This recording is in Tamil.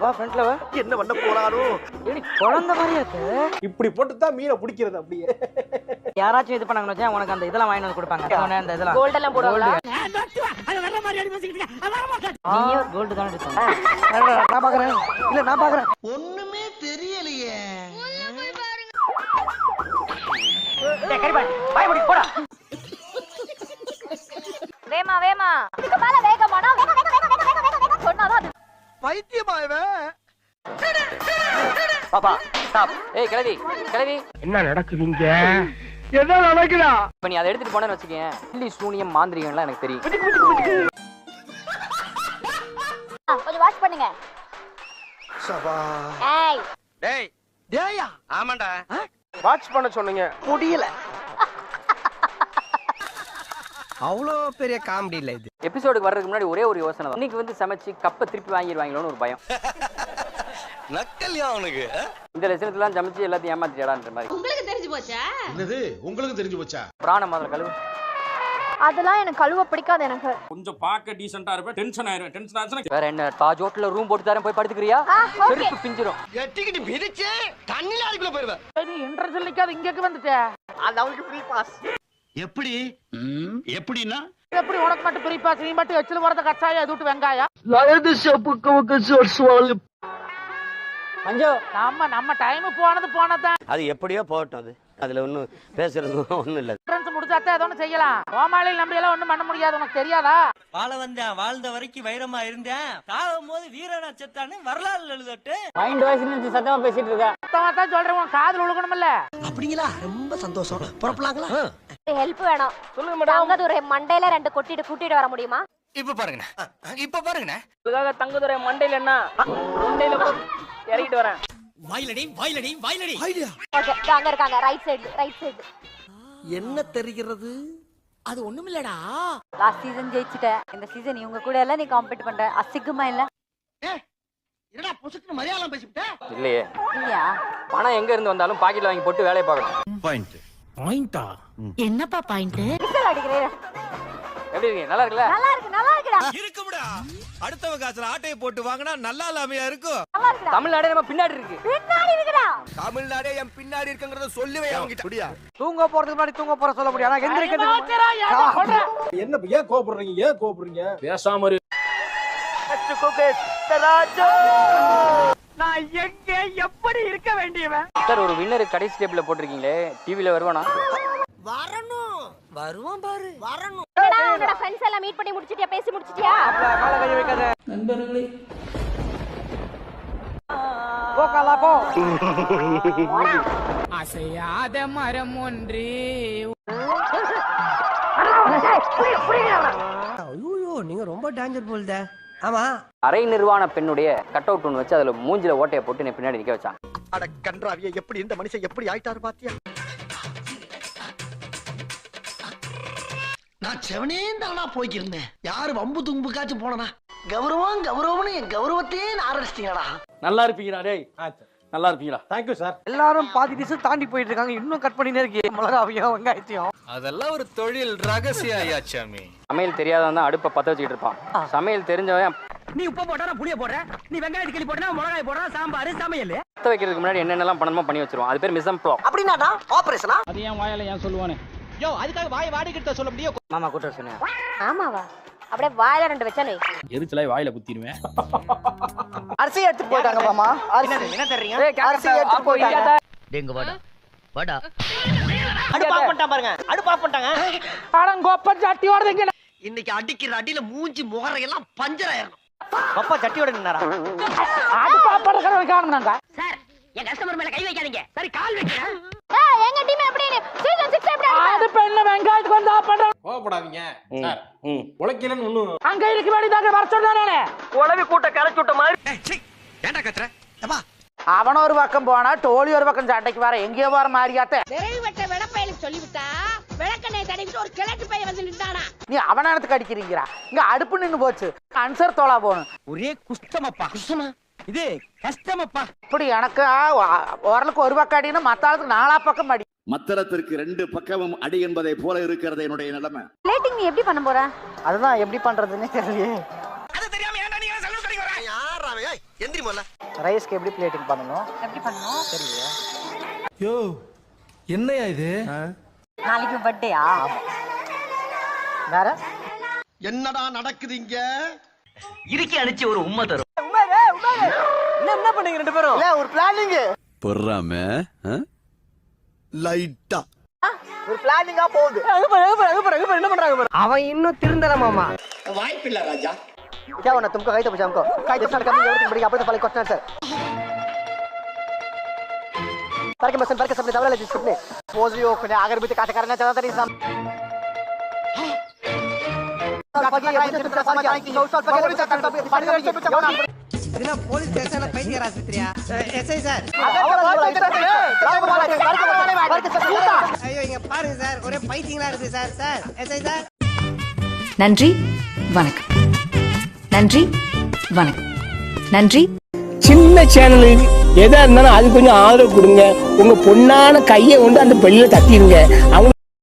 வா ஃப்ரண்ட்ல வா. என்ன பண்ண போறானோ? ஏடி குழந்தை மாதிரியா இருக்கு. இப்படி போட்டு தான் மீனை பிடிக்கிறது அப்படியே. யாராச்சும் இது பண்ணாங்கன்னு வச்சா உனக்கு அந்த இதெல்லாம் வாங்கி வந்து கொடுப்பாங்க. அந்த இதெல்லாம் கோல்ட் எல்லாம் போடுவாங்க. நீயே கோல்டு தான் எடுத்தாங்க. நான் பாக்குறேன். இல்ல நான் பாக்குறேன். ஒண்ணுமே தெரியலையே. டேய் கரிபாடி பாய் முடி போடா. வேமா வேமா. இதுக்கு மேல வேகமானா வேக சொன்னாதான் அது பைத்தியமா இவன். பாப்பா ஸ்டாப். ஏய் கிழவி கிழவி என்ன நடக்குதுங்க? என்ன நடக்குதா? இப்ப நீ அதை எடுத்துட்டு போனேன்னு வச்சுக்கேன். இல்லி சூனியம் மாந்திரிகம்லாம் எனக்கு தெரியும். கொஞ்சம் வாஷ் பண்ணுங்க. சபா. ஏய் டேய் டேயா. ஆமாண்டா. வாட்ச் பண்ண சொன்னீங்க. முடியல. அவ்வளோ பெரிய காமெடி இல்ல இது. எபிசோடுக்கு வர்றதுக்கு முன்னாடி ஒரே ஒரு யோசனை தான். இன்னைக்கு வந்து சமைச்சு கப்பை திருப்பி வாங்கிடுவாங்களோன்னு ஒரு பயம். நக்கல்யா அவனுக்கு. இந்த லட்சணத்துலாம் சமைச்சு எல்லாத்தையும் ஏமாத்திடான்ற மாதிரி. உங்களுக்கு தெரிஞ்சு போச்சா? என்னது உங்களுக்கு தெரிஞ்சு போச்சா? பிராண முதல்ல கழுவு. அதெல்லாம் எனக்கு கழுவ பிடிக்காது. எனக்கு கொஞ்சம் பார்க்க டீசென்ட்டா இருப்பேன். டென்ஷன் ஆயிரும். டென்ஷன் ஆச்சுனா வேற என்ன தாஜ் ஹோட்டல்ல ரூம் போட்டு தரேன் போய் படுத்துக்கிறியா? செருப்பு பிஞ்சிரும். கட்டிக்கிட்டு மிதிச்சே தண்ணில அதுக்குள்ள போயிருவேன். நீ இன்ட்ரஸ்ட் இல்லைக்காத இங்கக்கு வந்துட்டே. அது அவனுக்கு ஃப்ரீ பாஸ். எப்படி எப்படின்னா எப்படி உனக்கு மட்டும் ஃப்ரீ பாஸ்? நீ மட்டும் எச்சில வரத கச்சாயா இதுட்டு வெங்காயா? மஞ்சு நம்ம டைம் போனதான். அது எப்படியோ போகட்டும். அது அதுல ஒன்றும் பேசுறது ஒன்றும் இல்லை. என்ட்ரன்ஸ் முடிச்சாதான் ஏதோ ஒன்று செய்யலாம். கோமாளியில் நம்பி எல்லாம் ஒன்றும் பண்ண முடியாது. உனக்கு தெரியாதா? வாழ வந்தேன், வாழ்ந்த வரைக்கும் வைரமா இருந்தேன், சாகும் போது வீரனா செத்தான்னு வரலாறு எழுதட்டு. மைண்ட் வாய்ஸ் நினைச்சு சத்தமா பேசிட்டு இருக்க. சத்தமா தான் சொல்றேன். உன் காதுல விழுகணும்ல. அப்படிங்களா? ரொம்ப சந்தோஷம். புறப்படலாங்களா? ஹெல்ப் வேணும். சொல்லுங்க மேடம். தங்கதுரை மண்டையில 2 கூட்டிட்டு வர முடியுமா? இப்ப பாருங்கண்ணே, இப்ப பாருங்கண்ணே. இதுக்காக தங்கதுரை மண்டையில என்ன மண்டையில இறங்கிட்டு வரேன். வாயிலடி வாயிலடி வாயிலடி. ஓகே, அங்க இருக்காங்க. Right side. என்ன தெரிகிறது? அது ஒண்ணும் இல்லடா. லாஸ்ட் சீசன் ஜெயிச்சிட்ட. இந்த சீசன் இவங்க கூட எல்லாம் நீ காம்பீட் பண்ற. அசிங்கமா இல்ல? என்னடா பொசுக்கு மலையாளம் பேசிவிட்ட? இல்லையே. இல்லையா? பணம் எங்க இருந்து வந்தாலும் பாக்கெட்ல வாங்கி போட்டு வேலையை பார்க்கணும். பாயிண்டா? என்னப்பா பாயிண்ட்? விசில் அடிக்கிறேன். எப்படி இருக்கீங்க? நல்லா இருக்குல்ல? நல்லா இருக்குடா. இருக்கும்டா. அடுத்தவங்க காசுல ஆட்டையை போட்டு வாங்கினா நல்லா இல்லாமையா இருக்கும். நல்லா இருக்குடா. தமிழ்நாடே நம்ம பின்னாடி இருக்கு. பின்னாடி இருக்குடா. தமிழ்நாடே என் பின்னாடி இருக்குங்கறத சொல்லவே அவங்கிட்ட. அப்படியா? தூங்க போறதுக்கு முன்னாடி தூங்க போற சொல்ல முடியாது. ஆனா எந்திரிக்கிறது என்ன ஏன் கோபப்படுறீங்க? பேசாம இரு. நான் எங்க எப்படி இருக்க வேண்டியவன்? சார் ஒரு வின்னர் கடைசி ஸ்டெப்ல போட்டிருக்கீங்களே, டிவில வருவானா? வரணும். வருவான் பாரு. வரணும். என்னடா உன்னோட ஃப்ரெண்ட்ஸ் எல்லாம் மீட் பண்ணி முடிச்சிட்டியா? பேசி முடிச்சிட்டியா? கால கை வைக்காத. நண்பர்களே போகலா போ. அசையாத மரம் ஒன்று. ஐயோ, நீங்க ரொம்ப டேஞ்சர் போல்தே. ஆமா. அரை நிர்வாண பெண்ணுடைய கட் அவுட் ஒன்று வச்சு அதுல மூஞ்சில ஓட்டையை போட்டு என்னை பின்னாடி நிக்க வச்சான். அட கன்றாவிய, எப்படி இந்த மனுஷன் எப்படி ஆயிட்டாரு பாத்தியா? நான் செவனே தானா போய்க்கிருந்தேன். யாரு வம்பு தும்புக்காச்சும் போனனா? கௌரவம்னு என் கௌரவத்தையே ஆரம்பிச்சிட்டீங்கடா. நல்லா இருப்பீங்களா டேய்? நல்லா இருப்பீங்களா? Thank you sir. எல்லாரும் பாதி டிஷ் தாண்டி போயிட்டு இருக்காங்க. இன்னும் கட் பண்ணினே இருக்கு. மிளகாவையும் வெங்காயத்தையும். அதெல்லாம் ஒரு தொழில் ரகசியம் ஐயாச்சாமி. சமையல் தெரியாதவன் தான் அடுப்பை பத்த வச்சுக்கிட்டு இருப்பான். சமையல் தெரிஞ்சவன் நீ உப்பு போட்டா நான் புளிய போடுறேன், நீ வெங்காயத்தை கிள்ளி போட்டா மிளகாய் போடுறா, சாம்பார் சமையல். பத்த வைக்கிறதுக்கு முன்னாடி என்னென்னலாம் பண்ணணுமோ பண்ணி வச்சிருவோம். அது பேர் மிசம் ப்ளோ. அப்படின்னாடா ஆபரேஷனா? அது ஏன் வாயால ஏன் சொல்லுவானே? யோ, அதுக்காக வாய் வாடிக்கிட்ட சொல்ல முடியும். மாமா கூட்ட சொன்னேன். ஆமாவா? அப்படியே வாயில 2 வச்சானே. எரிச்சலாய் வாயில குத்திடுவேன். அரிசி எடுத்து போட்டாங்க மாமா. என்ன தர்றீங்க? அரிசி எடுத்து போட்டாங்க. டேங்க வாடா. அடுப்பு ஆஃப் பண்ணிட்டான் பாருங்க. அடுப்பு ஆஃப் பண்ணிட்டாங்க. அடங்கோப்ப ஜாட்டி ஓடுதுங்க. இன்னைக்கு அடிக்கிற அடியில மூஞ்சி முகரையெல்லாம் பஞ்சர் ஆயிரணும். அப்பா சட்டியோட நின்னாரா? அடுப்பு ஆஃப் பண்றதுக்கு வைக்கணும்னாங்க. சார், என் கஸ்டமர் மேல கை வைக்காதீங்க. சரி, கால் வைக்கிறேன். எங்க டீம் எப்படின்னு சீசன் 6 எப்படி ஆடுது? அது பெண்ண வெங்காயத்துக்கு வந்து ஆஃப் பண்றோம். கோவப்படாதீங்க சார். உழைக்கலன்னு ஒண்ணும் அங்க இருக்கு வேண்டியதாக வர சொன்னானே. உளவி கூட்ட கரைச்சு விட்ட மாதிரி. ஏன்டா கத்துற? அப்பா, அவன ஒரு பக்கம் போனா டோலி ஒரு பக்கம் சண்டைக்கு வர எங்கேயோ வர மாறியாத்த. விரைவு வெட்ட விடப்பையில சொல்லிவிட்டா விளக்கெண்ணெய் தடவிட்டு ஒரு கிழட்டு பைய வந்து நின்றானா. நீ அவன இடத்துக்கு அடிக்கிறீங்களா? இங்க அடுப்பு நின்னு போச்சு. அன்சர் தோலா போணும். ஒரே குஷ்டமப்பா. குஷ்டமா? இது கஷ்டமப்பா. இப்படி எனக்கு ஓரலுக்கு ஒரு பக்கம் அடினா மத்த ஆளுக்கு 4 பக்கம் அடி. மத்தளத்திற்கு 2 பக்கமும் அடி என்பதை போல இருக்கிறது என்னுடைய நிலைமை. பிளேட்டிங் நீ எப்படி பண்ண போற? அதுதான் எப்படி பண்றதுன்னு தெரியலையே. அது தெரியாம ஏன்டா நீங்க சலூன் கடைக்கு வர? யாரா அவன்? எந்திரி முதல்ல. ரைஸ்க்கு எப்படி பிளேட்டிங் பண்ணணும்? எப்படி பண்ணணும்? தெரியலையா? யோ என்னையா இது? நாளைக்கு பர்த்டேயா? வேற என்னடா நடக்குது இங்க? இறுக்கி அடிச்சு ஒரு உண்மை தரும். என்ன பண்ணீங்க ரெண்டு பேரும்? இல்ல ஒரு பிளானிங். பொறாம லைட்டா ஒரு பிளானிங்கா போகுது. என்ன பண்றாங்க? அவன் இன்னும் திருந்தல மாமா. வாய்ப்பில்லை ராஜா. क्या होना तुमको कहीं तो बचा हमको कहीं तो स्टार्ट करनी जरूरत पड़ेगी आपको तो पहले क्वेश्चन आंसर पर के मसन पर के सबने दबा ले जिसने पोजियो को अगर भी काट करना चाहता था नहीं सब இதுனா போலீஸ் ஸ்டேஷன்ல பைத்தியர் ஆஸ்பத்திரியா? SI sir. ஐயோ இங்க பாருங்க சார், ஒரே பைத்தியங்களா இருக்கு சார். Sir SI sir. நன்றி வணக்கம். நன்றி வணக்கம். நன்றி. சின்ன சேனல் எதா இருந்தாலும் அது கொஞ்சம் ஆதரவு கொடுங்க. உங்க பொண்ணான கையை கொண்டு அந்த பெல்ல தட்டிடுங்க. அவங்க